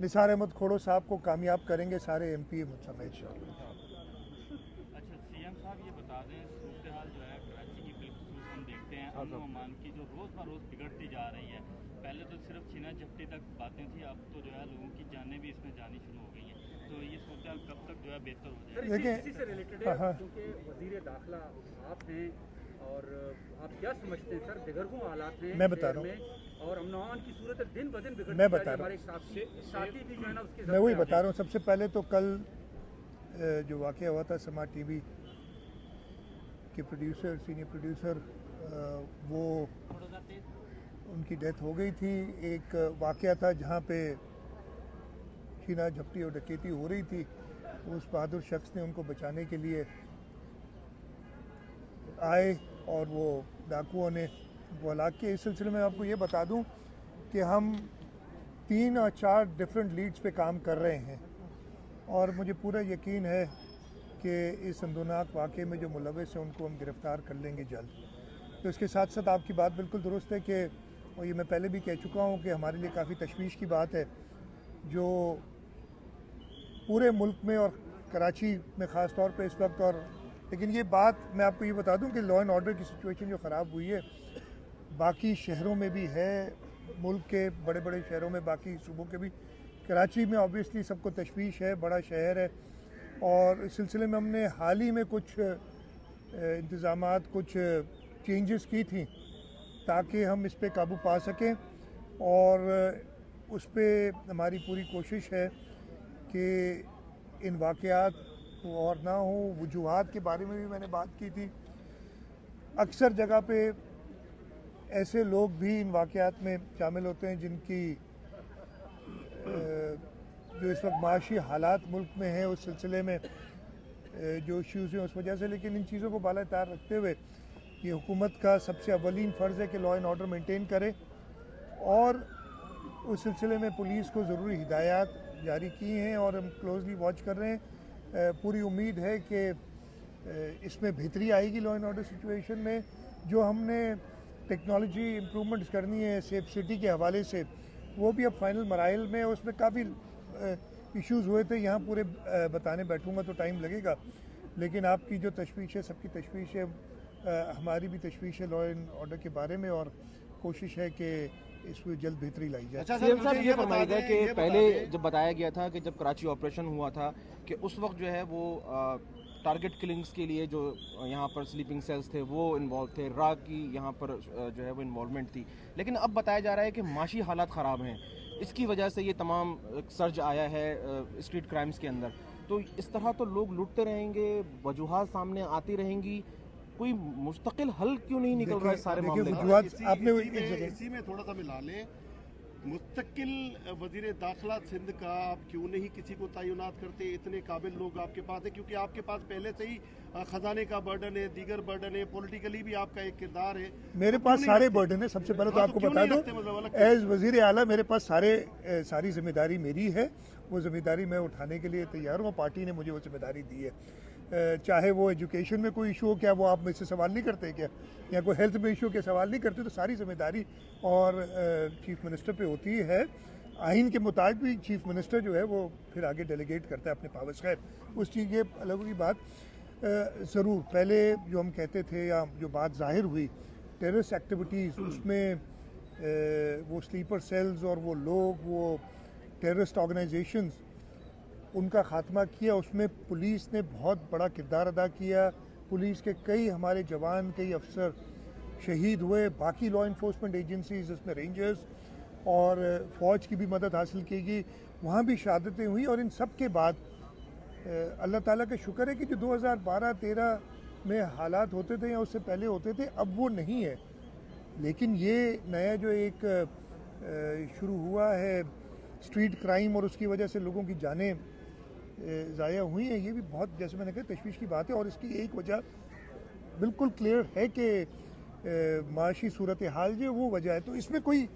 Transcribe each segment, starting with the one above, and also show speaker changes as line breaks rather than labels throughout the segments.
निसार अहमद खोड़ो साहब को कामयाब करेंगे सारे MP मुतफिक इंशाअल्लाह।
अच्छा सीएम साहब ये बता दें, सूरत हाल जो है कराची की बिलखुसूस हम देखते हैं अमन व अमान की जो रोज़ ब रोज़ बिगड़ती जा रही है। पहले तो सिर्फ छीना झपटी तक बातें थी, अब तो जो है लोगों की जानें भी इसमें जानी शुरू हो गई हैं। तो ये सूरत हाल कब तक जो है बेहतर हो जाएगी?
देखिए
इसी से रिलेटेड है क्योंकि वजीर दाखिला आप हैं और आप क्या समझते हैं सर दिगरगुम हालात हैं
मैं बता रहा
हूँ और अमन अमान की सूरत दिन ब दिन बिगड़ती
मैं
जा
बता
रही है।
रहा
हमारे एक साथी भी जो है ना उसके
मैं वही बता रहा हूँ। सबसे पहले तो कल जो वाक़या हुआ था समा TV के प्रोड्यूसर सीनियर प्रोड्यूसर वो उनकी डेथ हो गई थी। एक वाक़या था जहाँ पे छीना झपटी और डकैती हो रही थी, उस बहादुर शख्स ने उनको बचाने के लिए आए और वो डाकुओं ने वो हलाक किया। इस सिलसिले में आपको ये बता दूं कि हम 3 और 4 डिफरेंट लीड्स पे काम कर रहे हैं और मुझे पूरा यकीन है कि इस संदोनाक वाक़े में जो मुलव्विस हैं उनको हम गिरफ़्तार कर लेंगे जल्द। तो इसके साथ साथ आपकी बात बिल्कुल दुरुस्त है कि, और ये मैं पहले भी कह चुका हूँ कि हमारे लिए काफ़ी तशवीश की बात है जो पूरे मुल्क में और कराची में ख़ास तौर पे इस वक्त। और लेकिन ये बात मैं आपको ये बता दूं कि लॉ एंड ऑर्डर की सिचुएशन जो ख़राब हुई है बाकी शहरों में भी है, मुल्क के बड़े बड़े शहरों में, बाकी सूबों के भी। कराची में ऑब्वियसली सबको तशवीश है, बड़ा शहर है और इस सिलसिले में हमने हाल ही में कुछ इंतज़ामात, कुछ चेंजेस की थी ताकि हम इस पे काबू पा सकें और उस पर हमारी पूरी कोशिश है कि इन वाक़यात और ना हो। वजूहात के बारे में भी मैंने बात की थी। अक्सर जगह पे ऐसे लोग भी इन वाक़यात में शामिल होते हैं जिनकी जो इस वक्त माशी हालात मुल्क में हैं उस सिलसिले में जो इश्यूज़ हैं उस वजह से। लेकिन इन चीज़ों को बालातार रखते हुए ये हुकूमत का सबसे अव्वलीन फ़र्ज़ है कि लॉ एंड ऑर्डर मेंटेन करे और उस सिलसिले में पुलिस को ज़रूरी हिदायत जारी की हैं और हम क्लोजली वॉच कर रहे हैं। पूरी उम्मीद है कि इसमें बेहतरी आएगी लॉ एंड ऑर्डर सिचुएशन में। जो हमने टेक्नोलॉजी इम्प्रूवमेंट्स करनी है सेफ सिटी के हवाले से वो भी अब फाइनल मराइल में, उसमें काफ़ी इश्यूज़ हुए थे। यहाँ पूरे बताने बैठूँगा तो टाइम लगेगा, लेकिन आपकी जो तशवीश है सबकी तशवीश है, हमारी भी तशवीश है लॉ एंड ऑर्डर के बारे में और कोशिश है कि इसमें जल्द बेहतरी लाई जाए।
अच्छा सीएम साहब ये फरमाइएगा कि पहले जब बताया गया था कि जब कराची ऑपरेशन हुआ था कि उस वक्त जो है वो टारगेट किलिंग्स के लिए जो यहाँ पर स्लीपिंग सेल्स थे वो इन्वॉल्व थे, रा की यहाँ पर जो है वो इन्वॉल्वमेंट थी, लेकिन अब बताया जा रहा है कि माशी हालात ख़राब हैं, इसकी वजह से ये तमाम सर्ज आया है स्ट्रीट क्राइम्स के अंदर। तो इस तरह तो लोग लुटते रहेंगे, वजूहात सामने आती रहेंगी, कोई मुस्तकिल हल क्यों नहीं निकल रहा है सारे मामले का?
आपने
इसी में थोड़ा सा मिला लें, मुस्तकिल वजीर दाखिला सिंध का आप क्यों नहीं किसी को तैनात करते? इतने काबिल लोग आपके पास है, क्योंकि आपके पास पहले से ही खजाने का बर्डन है, दीगर बर्डन है, पॉलिटिकली भी आपका एक किरदार है।
मेरे पास सारे बर्डन है। सबसे पहले तो आपको बता दूं एज वजीर आला मेरे पास सारी जिम्मेदारी मेरी है। वो जिम्मेदारी मैं उठाने के लिए तैयार हूँ। पार्टी ने मुझे वो जिम्मेदारी दी है। चाहे वो एजुकेशन में कोई इशू हो, क्या वो आप मुझसे सवाल नहीं करते क्या, या कोई हेल्थ में इशू के सवाल नहीं करते? तो सारी जिम्मेदारी और चीफ मिनिस्टर पे होती है। आइन के मुताबिक भी चीफ मिनिस्टर जो है वो फिर आगे डेलीगेट करता है अपने पावर्स। खैर उस चीज़ ये अलग की बात। ज़रूर पहले जो हम कहते थे या जो बात जाहिर हुई टेररिस्ट एक्टिविटीज़, उसमें वो स्लीपर सेल्स और वो लोग, वो टेररिस्ट ऑर्गेनाइजेशंस, उनका ख़ात्मा किया। उसमें पुलिस ने बहुत बड़ा किरदार अदा किया। पुलिस के कई हमारे जवान, कई अफसर शहीद हुए। बाकी लॉ इन्फोर्समेंट एजेंसीज, उसमें रेंजर्स और फ़ौज की भी मदद हासिल की गई, वहाँ भी शहादतें हुई। और इन सब के बाद अल्लाह ताला का शुक्र है कि जो 2012-13 में हालात होते थे या उससे पहले होते थे अब वो नहीं है। लेकिन ये नया जो एक शुरू हुआ है स्ट्रीट क्राइम और उसकी वजह से लोगों की जानें ज़ाया हुई हैं, ये भी बहुत, जैसे मैंने कहा, तशवीश की बात है। और इसकी एक वजह बिल्कुल क्लियर है कि माशी सूरत हाल जो वो वजह है। तो इसमें कोई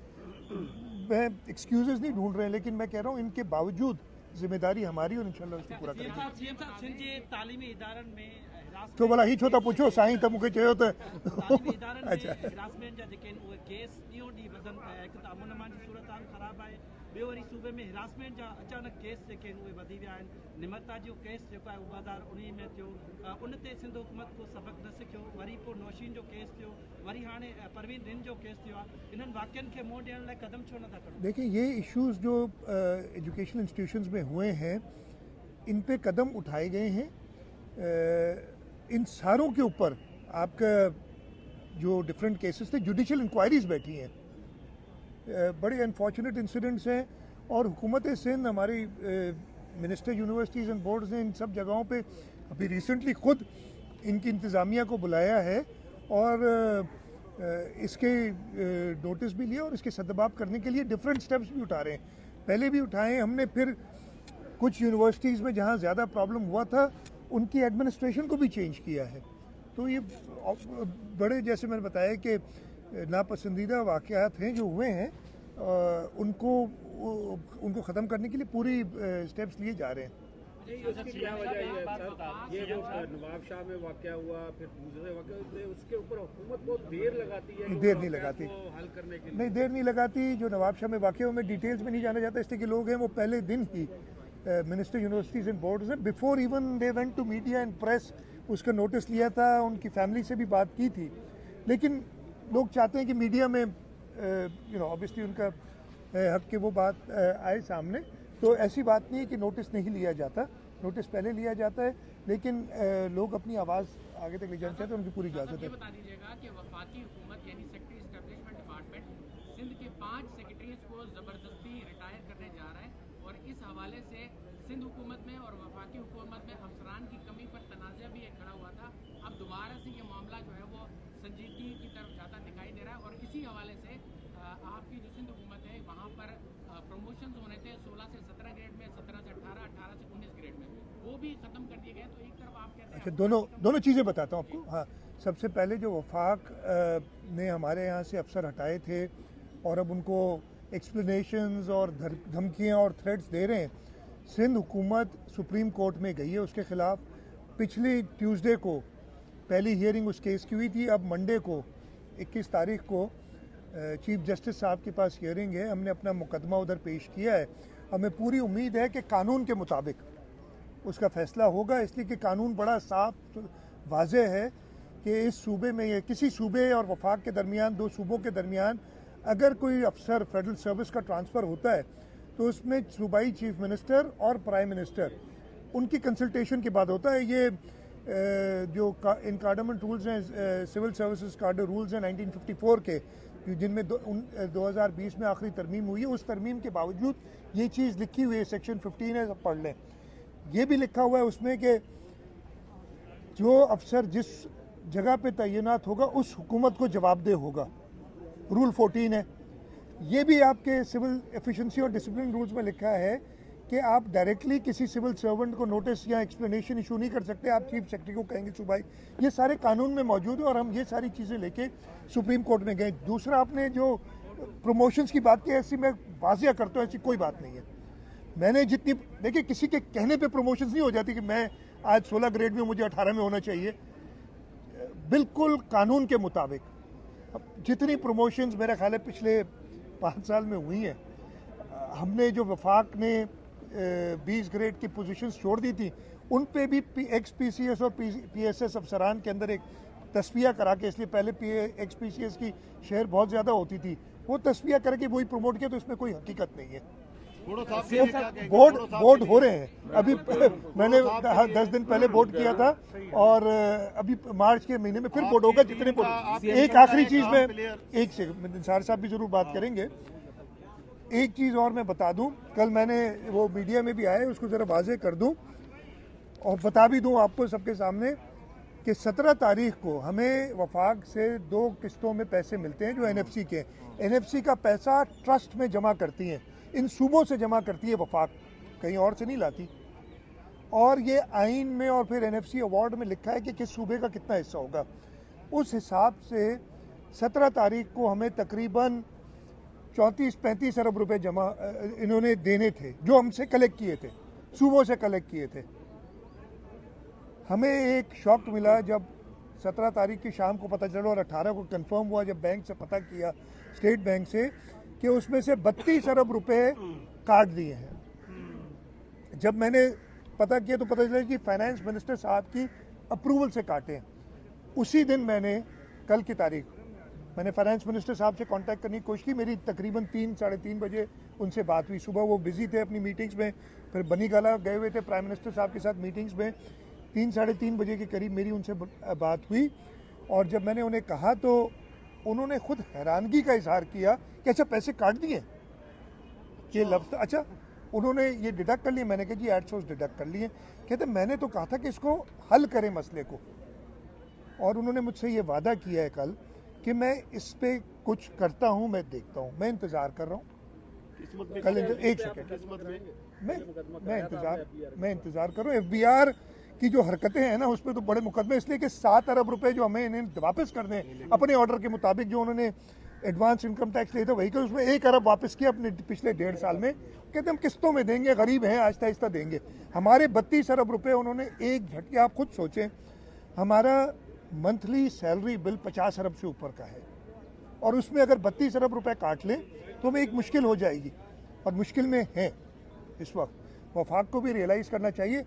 मैं एक्सक्यूज़ेस नहीं ढूंढ रहे हैं, लेकिन मैं कह रहा हूँ इनके बावजूद जिम्मेदारी हमारी और इंशाल्लाह उसको पूरा करेंगे। तो भला ही छोटा पूछो साईं तो मुझे चाहिए होता अच्छा
ॿियो वरी सूबे में हिरासमेंट जा अचानक केस जेके आहिनि उहे वधी विया आहिनि। निमरता जो केस जेको आहे 2019 में थियो, उन ते सिंध हुकूमत को सबक न सिखियो। वरी पोइ नौशीन जो केस थियो, वरी हाणे परवीन रिन जो केस थियो आहे। इन्हनि वाक़िअनि खे मुंहुं ॾियण लाइ कदम छो नथा खणो?
देखिए, ये इश्यूज जो एजुकेशन इंस्टीट्यूशंस में हुए हैं, इन पे कदम उठाए गए हैं। इन सारों के ऊपर आपका जो डिफरेंट केसेस थे, जुडिशल इंक्वायरीज बैठी हैं। बड़े अनफॉर्चुनेट इंसिडेंट्स हैं और हुकूमत सिंध, हमारी मिनिस्टर यूनिवर्सिटीज़ एंड बोर्ड्स ने इन सब जगहों पे अभी रिसेंटली खुद इनकी इंतज़ामिया को बुलाया है और इसके नोटिस भी लिए और इसके सदबाब करने के लिए डिफरेंट स्टेप्स भी उठा रहे हैं। पहले भी उठाए हमने, फिर कुछ यूनिवर्सिटीज़ में जहाँ ज़्यादा प्रॉब्लम हुआ था उनकी एडमिनिस्ट्रेशन को भी चेंज किया है। तो ये बड़े, जैसे मैंने बताया कि नापसंदीदा वाक़यात हैं जो हुए हैं, उनको ख़त्म करने के लिए पूरी स्टेप्स लिए जा रहे हैं।
उसकी क्या वजह है सर? ये जो नवाब शाह में वाक़या हुआ, फिर दूसरे वाक़या, उसके ऊपर हुकूमत बहुत देर लगाती है।
देर नहीं लगाती,
हल करने के लिए
नहीं, देर नहीं लगाती। जो नवाब शाह में वाक़या में डिटेल्स में नहीं जाना जाता, इसलिए कि लोग हैं वो पहले दिन ही मिनिस्टर यूनिवर्सिटीज़ एंड बोर्ड्स ने before even they went to media and press उसका नोटिस लिया था, उनकी फैमिली से भी बात की थी। लेकिन लोग चाहते हैं कि मीडिया में ऑब्वियसली उनका हक के वो बात आए सामने। तो ऐसी बात नहीं है कि नोटिस नहीं लिया जाता, नोटिस पहले लिया जाता है, लेकिन लोग अपनी आवाज़ आगे तक ले जाना चाहते हैं, उनकी पूरी इजाज़त है।
बता दीजिएगा कि वफाकी हुकूमत यानी सेक्रेटरी एस्टेब्लिशमेंट डिपार्टमेंट सिंध के 5 सेक्रेटरीज को ज़बरदस्ती रिटायर करने जा रहा है और इस हवाले से सिंध हुकूमत में और वफाकी हुकूमत में अफसरान की कमी पर तनाज़ा भी एक खड़ा हुआ था। अब दोबारा से ये मामला जो है वो संजीदगी की तरफ जाता दिखाई दे रहा है और इसी हवाले से आपकी जो सिंध हुकूमत है वहाँ पर प्रमोशन होने थे 16 से 17 ग्रेड में, 17 से 18, 18 से 19 ग्रेड में, वो भी ख़त्म कर दिए गए। तो एक तरफ आप कहते हैं,
अच्छा, दोनों चीज़ें बताता हूँ आपको। हाँ, सबसे पहले जो वफाक ने हमारे यहाँ से अफसर हटाए थे और अब उनको एक्सप्लेनेशंस और धमकियाँ और थ्रेट्स दे रहे हैं, सिंध हुकूमत सुप्रीम कोर्ट में गई है उसके ख़िलाफ़। पिछली ट्यूसडे को पहली हियरिंग उस केस की हुई थी। अब मंडे को 21 तारीख को चीफ जस्टिस साहब के पास हियरिंग है। हमने अपना मुकदमा उधर पेश किया है। हमें पूरी उम्मीद है कि कानून के मुताबिक उसका फ़ैसला होगा, इसलिए कि कानून बड़ा साफ वाज़ेह है कि इस सूबे में, ये किसी सूबे और वफाक के दरमियान, दो सूबों के दरमियान अगर कोई अफसर फेडरल सर्विस का ट्रांसफ़र होता है तो उसमें सूबाई चीफ मिनिस्टर और प्राइम मिनिस्टर उनकी कंसल्टेशन के बाद होता है। ये जो इनकार्डमेंट रूल्स हैं, सिविल सर्विसेज कार्डर रूल्स हैं 1954 के, जिनमें 2020 में आखिरी तरमीम हुई है, उस तरमीम के बावजूद ये चीज़ लिखी हुई है, सेक्शन 15 है, सब पढ़ लें। ये भी लिखा हुआ है उसमें कि जो अफसर जिस जगह पे तैनात होगा उस हुकूमत को जवाबदेह होगा, रूल 14 है। ये भी आपके सिविल एफिशिएंसी और डिसिप्लिन रूल्स में लिखा है कि आप डायरेक्टली किसी सिविल सर्वेंट को नोटिस या एक्सप्लेनेशन इशू नहीं कर सकते, आप चीफ सेक्रेटरी को कहेंगे सूबाई। ये सारे कानून में मौजूद है और हम ये सारी चीज़ें लेके सुप्रीम कोर्ट में गए। दूसरा, आपने जो प्रमोशंस की बात की, ऐसी मैं वाजिया करता हूँ, ऐसी कोई बात नहीं है। मैंने जितनी, देखिए, किसी के कहने पे प्रमोशंस नहीं हो जाती कि मैं आज 16 ग्रेड में, मुझे 18 में होना चाहिए। बिल्कुल कानून के मुताबिक जितनी प्रमोशंस मेरा ख्याल है पिछले 5 साल में हुई हैं, हमने जो वफाक ने 20 ग्रेड की पोजीशंस छोड़ दी थी, उन पे भी एक्स पीसीएस और पीएसएस अफसरान के अंदर एक तस्फिया करा के, इसलिए पहले एक्स पीसीएस की शेयर बहुत ज़्यादा होती थी, वो तस्फिया करके वही प्रमोट किया। तो इसमें कोई हकीकत नहीं है। बोर्ड हो रहे हैं अभी। मैंने 10 दिन पहले बोर्ड किया था और अभी मार्च के महीने में फिर बोर्ड होगा। जितने बोर्ड, एक आखिरी चीज़ में, एक से निसार साहब भी ज़रूर बात करेंगे। एक चीज़ और मैं बता दूं, कल मैंने वो मीडिया में भी आया, उसको ज़रा वाज़ेह कर दूं और बता भी दूं आपको सबके सामने कि 17 तारीख को हमें वफाक से 2 किस्तों में पैसे मिलते हैं जो एनएफसी के। एनएफसी का पैसा ट्रस्ट में जमा करती हैं, इन सूबों से जमा करती है वफाक, कहीं और से नहीं लाती। और ये आइन में और फिर एनएफसी अवार्ड में लिखा है कि किस सूबे का कितना हिस्सा होगा। उस हिसाब से 17 तारीख को हमें तकरीबन 34-35 अरब रुपए जमा इन्होंने देने थे, जो हमसे कलेक्ट किए थे, सूबों से कलेक्ट किए थे। हमें एक शॉक मिला जब 17 तारीख की शाम को पता चला और 18 को कंफर्म हुआ जब बैंक से पता किया, स्टेट बैंक से, कि उसमें से 32 अरब रुपए काट दिए हैं। जब मैंने पता किया तो पता चला कि फाइनेंस मिनिस्टर साहब की अप्रूवल से काटे हैं। उसी दिन मैंने, कल की तारीख, मैंने फाइनेंस मिनिस्टर साहब से कांटेक्ट करने की कोशिश की। मेरी तकरीबन 3-3:30 बजे उनसे बात हुई। सुबह वो बिजी थे अपनी मीटिंग्स में, फिर बनीगाला गए हुए थे प्राइम मिनिस्टर साहब के साथ मीटिंग्स में। 3-3:30 बजे के करीब मेरी उनसे बात हुई और जब मैंने उन्हें कहा तो उन्होंने खुद हैरानगी का इजहार किया कि अच्छा पैसे काट दिए, ये लफ्ज़ अच्छा उन्होंने ये डिडक्ट कर लिए। मैंने कहा जी एड सोर्स डिडक्ट कर लिए। कहते मैंने तो कहा था कि इसको हल करें मसले को, और उन्होंने मुझसे ये वादा किया है कल कि मैं इस पे कुछ करता हूं, मैं देखता हूं, मैं इंतज़ार कर रहा हूं। कल एक सेकेंड, मैं इंतज़ार कर रहा हूँ। FBI की जो हरकतें हैं ना उस पर तो बड़े मुकदमे, इसलिए कि 7 अरब रुपए जो हमें इन्हें वापस कर दें अपने ऑर्डर के मुताबिक, जो उन्होंने एडवांस इनकम टैक्स लिया था वही का, उसमें 1 अरब वापस किया अपने पिछले 1.5 साल में। कहते हम किस्तों में देंगे, गरीब हैं, आहिस्ता आहिस्ता देंगे। हमारे 32 अरब रुपए उन्होंने एक झटके, आप खुद सोचें, हमारा मंथली सैलरी बिल 50 अरब से ऊपर का है और उसमें अगर 32 अरब रुपए काट लें तो हमें एक मुश्किल हो जाएगी, और मुश्किल में है इस वक्त। वफाक को भी रियलाइज़ करना चाहिए।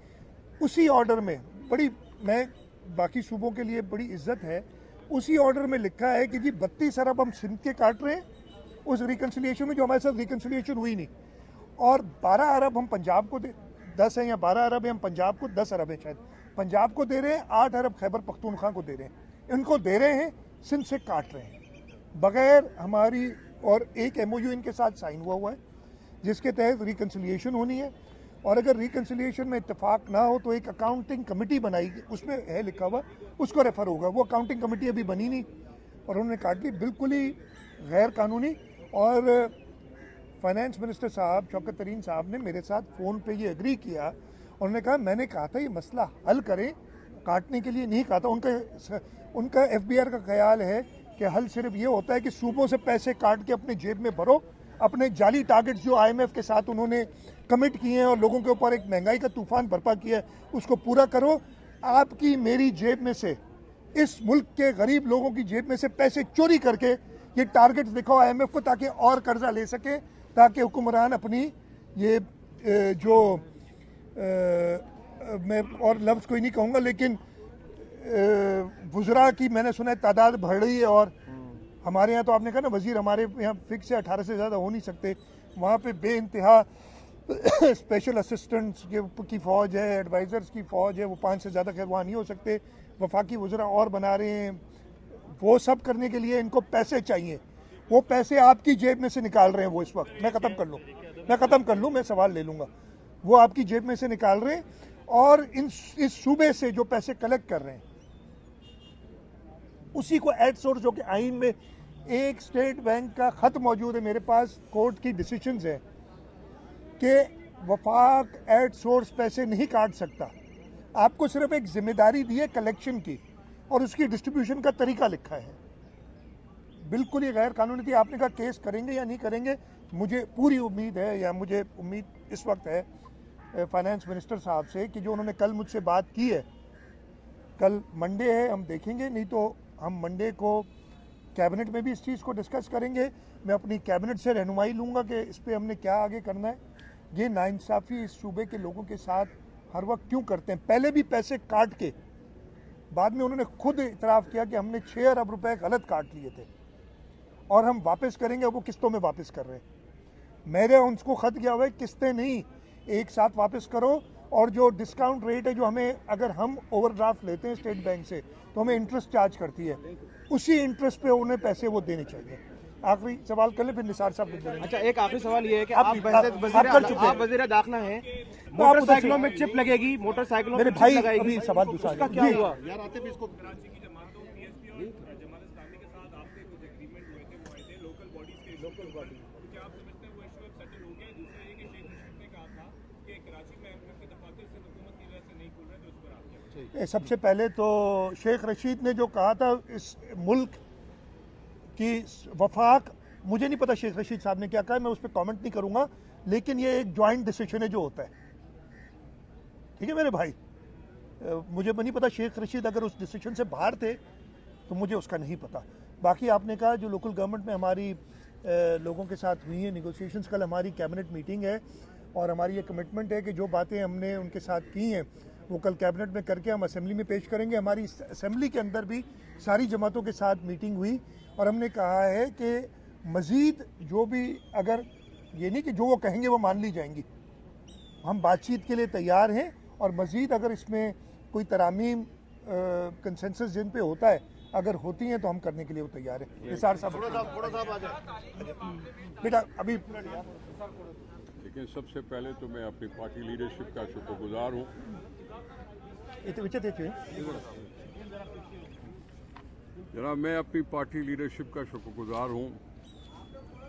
उसी ऑर्डर में बड़ी, मैं बाकी सूबों के लिए बड़ी इज्जत है, उसी ऑर्डर में लिखा है कि जी 32 अरब हम सिंध के काट रहे हैं उस रिकन्सिलिएशन में जो हमारे साथ रिकन्सिलिएशन हुई नहीं, और 12 अरब हम पंजाब को दे, 10 है या 12 अरब है हम पंजाब को, 10 अरब है शायद पंजाब को दे रहे हैं, 8 अरब खैबर पख्तूनख्वा को दे रहे हैं। इनको दे रहे हैं, सिंध से काट रहे हैं बगैर हमारी, और एक MOU इनके साथ साइन हुआ है जिसके तहत रिकन्सिलिएशन होनी है, और अगर रिकन्सिलिएशन में इत्तेफाक ना हो तो एक अकाउंटिंग कमेटी बनाएगी, उसमें है लिखा हुआ, उसको रेफर होगा। वो अकाउंटिंग कमेटी अभी बनी नहीं और उन्होंने काट ली, बिल्कुल ही गैर कानूनी। और फाइनेंस मिनिस्टर साहब शौकत तरीन साहब ने मेरे साथ फ़ोन पे ये एग्री किया, उन्होंने कहा मैंने कहा था ये मसला हल करें, काटने के लिए नहीं कहा था। उनका FBI का ख्याल है कि हल सिर्फ ये होता है कि सूबों से पैसे काट के अपने जेब में भरो, अपने जाली टारगेट्स जो IMF के साथ उन्होंने कमिट किए हैं और लोगों के ऊपर एक महंगाई का तूफान बर्पा किया है उसको पूरा करो। आपकी मेरी जेब में से, इस मुल्क के गरीब लोगों की जेब में से पैसे चोरी करके ये टारगेट्स दिखाओ IMF को, ताकि और कर्जा ले सके, ताकि हुक्मरान अपनी ये जो मैं और लफ्ज़ कोई नहीं कहूँगा, लेकिन वुज़रा की मैंने सुना है तादाद बढ़ रही है। और हमारे यहाँ तो आपने कहा ना वज़ीर हमारे यहाँ फिक्स है, 18 से ज़्यादा हो नहीं सकते। वहाँ पे बेइंतहा स्पेशल असिस्टेंट्स की फ़ौज है, एडवाइज़र्स की फ़ौज है, वो 5 से ज़्यादा खैर वहाँ नहीं हो सकते। वफाकी वुज़रा और बना रहे हैं, वो सब करने के लिए इनको पैसे चाहिए। वो पैसे आपकी जेब में से निकाल रहे हैं वो इस वक्त। मैं ख़त्म कर लूँ, मैं सवाल ले लूँगा। वो आपकी जेब में से निकाल रहे हैं और इस सूबे से जो पैसे कलेक्ट कर रहे हैं उसी को एड सोर्स, जो कि आइन में एक स्टेट बैंक का खत मौजूद है, मेरे पास कोर्ट की डिसीजंस है कि वफाक एड सोर्स पैसे नहीं काट सकता। आपको सिर्फ एक जिम्मेदारी दी है कलेक्शन की और उसकी डिस्ट्रीब्यूशन का तरीका लिखा है। बिल्कुल ही गैर कानूनी थी। आपने कहा केस करेंगे या नहीं करेंगे, मुझे पूरी उम्मीद है, या मुझे उम्मीद इस वक्त है फाइनेंस मिनिस्टर साहब से कि जो उन्होंने कल मुझसे बात की है, कल मंडे है, हम देखेंगे, नहीं तो हम मंडे को कैबिनेट में भी इस चीज़ को डिस्कस करेंगे। मैं अपनी कैबिनेट से रहनुमाई लूँगा कि इस पर हमने क्या आगे करना है। ये नाइंसाफ़ी इस सूबे के लोगों के साथ हर वक्त क्यों करते हैं? पहले भी पैसे काट के बाद में उन्होंने खुद इतराफ़ किया कि हमने 6 अरब रुपए गलत काट लिए थे और हम वापस करेंगे, वो किस्तों में वापस कर रहे हैं। मेरे उनको खत किया हुआ है, किस्तें नहीं, एक साथ वापस करो। और जो डिस्काउंट रेट है, जो हमें अगर हम ओवरड्राफ्ट लेते हैं स्टेट बैंक से तो हमें इंटरेस्ट चार्ज करती है, उसी इंटरेस्ट पे उन्हें पैसे वो देने चाहिए। आखिरी सवाल कर ले, फिर निसार साहब देंगे।
अच्छा, एक आखिरी सवाल ये है कि आप वज़ीर दाखिला हैं, मोटरसाइकिलों में चिप लगेगी, मोटरसाइकिलों
मेरे भाई अभी सवाल दूसरा
उसका क्या हुआ?
यार आते भी इसको
सबसे पहले तो शेख रशीद ने जो कहा था इस मुल्क की वफाक, मुझे नहीं पता शेख रशीद साहब ने क्या कहा, मैं उस पर कमेंट नहीं करूंगा, लेकिन ये एक जॉइंट डिसीजन है जो होता है। ठीक है मेरे भाई, मुझे नहीं पता शेख रशीद अगर उस डिसीजन से बाहर थे तो मुझे उसका नहीं पता। बाकी आपने कहा जो लोकल गवर्नमेंट में हमारी लोगों के साथ हुई हैं निगोशिएशंस। कल हमारी कैबिनेट मीटिंग है और हमारी ये कमिटमेंट है कि जो बातें हमने उनके साथ की हैं वो कल कैबिनेट में करके हम असेंबली में पेश करेंगे। हमारी असेंबली के अंदर भी सारी जमातों के साथ मीटिंग हुई और हमने कहा है कि मज़ीद जो भी, अगर ये नहीं कि जो वो कहेंगे वो मान ली जाएंगी, हम बातचीत के लिए तैयार हैं और मज़ीद अगर इसमें कोई तरामीम कंसेंसस जिन पे होता है अगर होती हैं तो हम करने के लिए वो तैयार हैं। निसार साहब बेटा अभी।
लेकिन सबसे पहले तो मैं अपनी पार्टी लीडरशिप का शुक्रगुजार हूँ। जनाब, मैं अपनी पार्टी लीडरशिप का शुक्रगुजार हूँ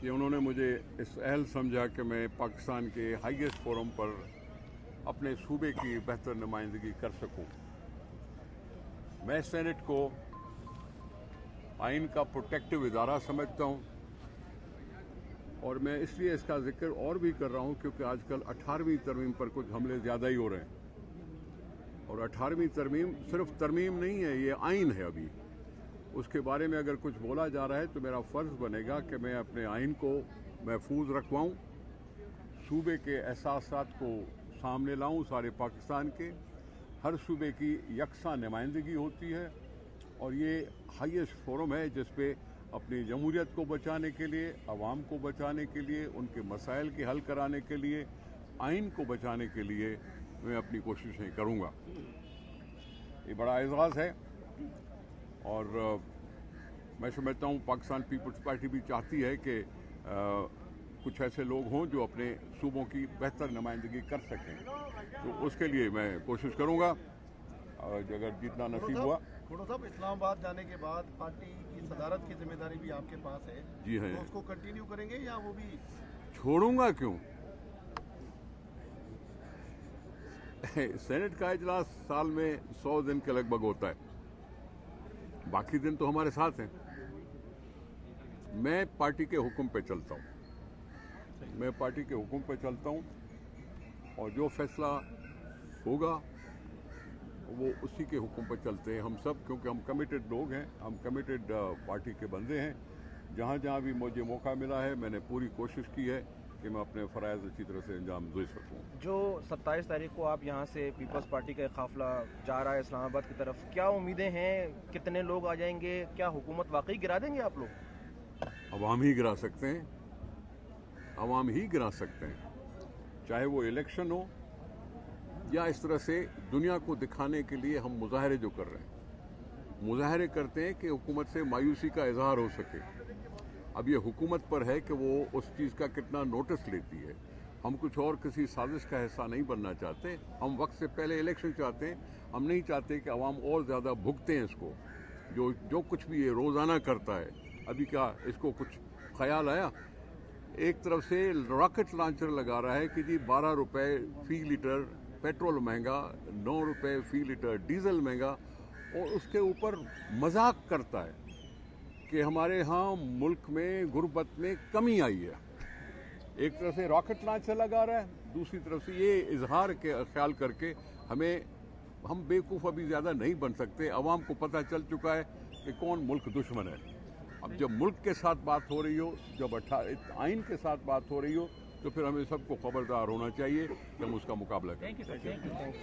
कि उन्होंने मुझे इस अहल समझा कि मैं पाकिस्तान के हाईएस्ट फोरम पर अपने सूबे की बेहतर नुमाइंदगी कर सकूँ। मैं सेनेट को आइन का प्रोटेक्टिव इदारा समझता हूँ और मैं इसलिए इसका जिक्र और भी कर रहा हूँ क्योंकि आजकल 18वीं तरमीम पर कुछ हमले ज़्यादा ही हो रहे हैं और 18वीं तरमीम सिर्फ तरमीम नहीं है, ये आइन है। अभी उसके बारे में अगर कुछ बोला जा रहा है तो मेरा फ़र्ज़ बनेगा कि मैं अपने आइन को महफूज रखवाऊँ, सूबे के एहसासात को सामने लाऊँ। सारे पाकिस्तान के हर सूबे की यकसा नुमाइंदगी होती है और ये हाईएस्ट फोरम है जिस पे अपनी जमहूरियत को बचाने के लिए, अवाम को बचाने के लिए, उनके मसाइल के हल कराने के लिए, आइन को बचाने के लिए मैं अपनी कोशिशें करूँगा। ये बड़ा एजाज़ है और मैं समझता हूँ पाकिस्तान पीपल्स पार्टी भी चाहती है कि कुछ ऐसे लोग हों जो अपने सूबों की बेहतर नुमाइंदगी कर सकें, तो उसके लिए मैं कोशिश करूँगा अगर जितना नसीब हुआ।
खुड़ो साहब, इस्लामाबाद जाने के बाद पार्टी की सदारत की जिम्मेदारी भी आपके पास है।
जी है।
तो उसको कंटिन्यू करेंगे या वो भी
छोड़ूंगा? क्यों? सेनेट का इजलास साल में 100 दिन के लगभग होता है, बाकी दिन तो हमारे साथ हैं। मैं पार्टी के हुक्म पे चलता हूँ, मैं पार्टी के हुक्म पे चलता हूँ और जो फैसला होगा वो उसी के हुक्म पर चलते हैं हम सब, क्योंकि हम कमिटेड लोग हैं, हम कमिटेड पार्टी के बंदे हैं। जहाँ जहाँ भी मुझे मौका मिला है मैंने पूरी कोशिश की है कि मैं अपने फ़राइज़ अच्छी तरह से अंजाम दे सकूँ।
जो 27 तारीख को आप यहाँ से पीपल्स पार्टी का काफिला जा रहा है इस्लामाबाद की तरफ, क्या उम्मीदें हैं? कितने लोग आ जाएंगे? क्या हुकूमत वाकई गिरा देंगे आप लोग?
अवाम ही गिरा सकते हैं, अवाम ही गिरा सकते हैं, चाहे वो इलेक्शन हो या इस तरह से दुनिया को दिखाने के लिए हम मुजाहरे जो कर रहे हैं, मुजाहरे करते हैं कि हुकूमत से मायूसी का इजहार हो सके। अब ये हुकूमत पर है कि वो उस चीज़ का कितना नोटिस लेती है। हम कुछ और किसी साजिश का हिस्सा नहीं बनना चाहते, हम वक्त से पहले इलेक्शन चाहते हैं। हम नहीं चाहते कि अवाम और ज़्यादा भुगतें इसको, जो कुछ भी ये रोज़ाना करता है। अभी क्या इसको कुछ ख्याल आया? एक तरफ से रॉकेट लॉन्चर लगा रहा है कि जी 12 रुपये फ़ी लीटर पेट्रोल महंगा, 9 रुपये फ़ी लीटर डीजल महंगा, और उसके ऊपर मजाक करता है कि हमारे यहाँ मुल्क में गुर्बत में कमी आई है। एक तरफ से रॉकेट लॉन्चर लगा रहा है, दूसरी तरफ से ये इजहार के ख्याल करके हम बेवकूफ़ अभी ज़्यादा नहीं बन सकते। अवाम को पता चल चुका है कि कौन मुल्क दुश्मन है। अब जब मुल्क के साथ बात हो रही हो, जब आइन के साथ बात हो रही हो, तो फिर हमें सबको खबरदार होना चाहिए कि हम उसका मुकाबला करें।